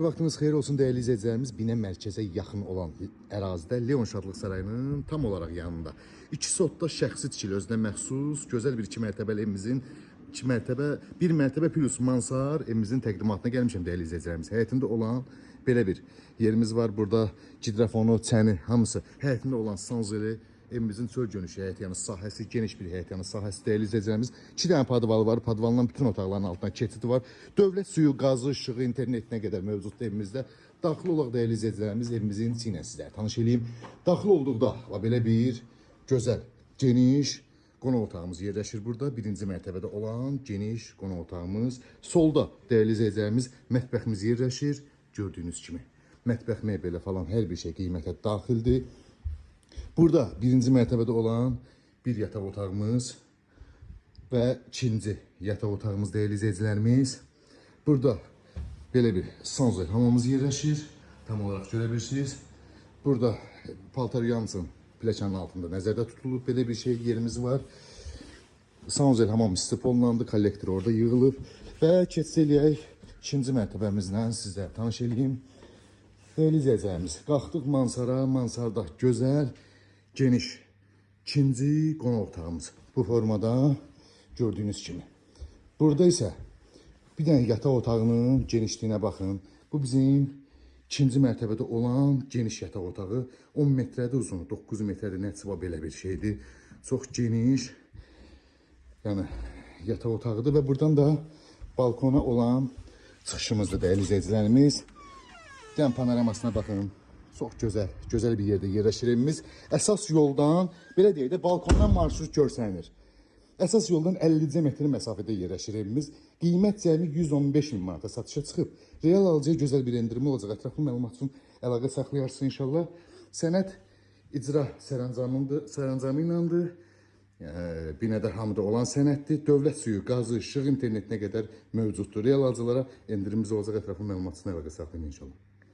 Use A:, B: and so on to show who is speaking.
A: Vaxtınız xeyir olsun değerli izləyicilərimiz. Binə mərkəzə yaxın olan ərazidə Leon Şadlıq Sarayının tam olaraq yanında. 2 sotda şəxsi tikili özünə məxsus gözəl bir 2 mərtəbəli evimizin 2 mərtəbə, 1 mərtəbə plus mansar evimizin təqdimatına gəlmişəm değerli izləyicilərimiz. Həyətində olan belə bir yerimiz var. Burada gidrafonu, çəni hamısı həyətində olan sanzeli evimizin çöl gönüşü həyət yanı sahəsi, geniş bir həyət yanı sahəsi değerli izləyicilərimiz. 2 dənə padvalı var. Padvalından bütün otaqların altına keçidi var. Dövlət suyu, qazı, işığı, internetinə qədər mövcuddur evimizdə. Daxil olaq değerli izləyicilərimiz evimizin içi ilə sizlərə tanış edeyim. Daxil olduqda belə bir gözəl, geniş qonaq otağımız yerləşir burada. Birinci mərtəbədə olan geniş qonaq otağımız. Solda değerli izləyicilərimiz mətbəximiz yerləşir. Gördüyünüz kimi mətbəx mebeli falan hər bir şey qiymətə daxildir. Burada birinci mərtəbədə olan bir yataq otağımız və ikinci yataq otağımız değerli izləyicilərimiz. Burada belə bir sanzel hamamımız yerləşir. Tam olarak görebilirsiniz. Burada paltar yansın plakanın altında nəzərdə tutulub belə bir şey yerimiz var. Sanzel hamam istif olunandı, kollektor orada yığılıb və keçsəliyək ikinci mərtəbəmizlə sizlərə tanış edeyim. Değerli izləyicilərimiz, qalxdıq mansara, mansarda gözəl, geniş ikinci qonaq otağımız. Bu formada gördüyünüz kimi. Burada isə bir dənə yataq otağının genişliyinə baxın. Bu bizim ikinci mərtəbədə olan geniş yataq otağı. 10 metrədir uzunu, 9 metrədir nəticə belə bir şeydir. Çox geniş yəni yataq otağıdır və buradan da balkona olan çıxışımızdır değerli izləyicilərimiz. Dəm panoramasına baxın. Çox gözəl bir yerdə yerləşir evimiz. Əsas yoldan, belə deyək də, balkondan marşrut görsənir. Əsas yoldan 50 metr məsafədə yerləşir evimiz. Qiymət cəmi 115 min manata satışa çıxıb. Real alıcıya gözəl bir endirim olacaq. Ətraflı məlumat üçün əlaqə saxlayarsın inşallah. Sənəd icra sərəncamı iləndir. Binədə hamıda olan sənəddir. Dövlət suyu, qazı, işıq, internetinə qədər mövcuddur. Real alıcılara endirimimiz olacaq. Ətraflı məlumat üçün əlaqə saxlayın inşallah.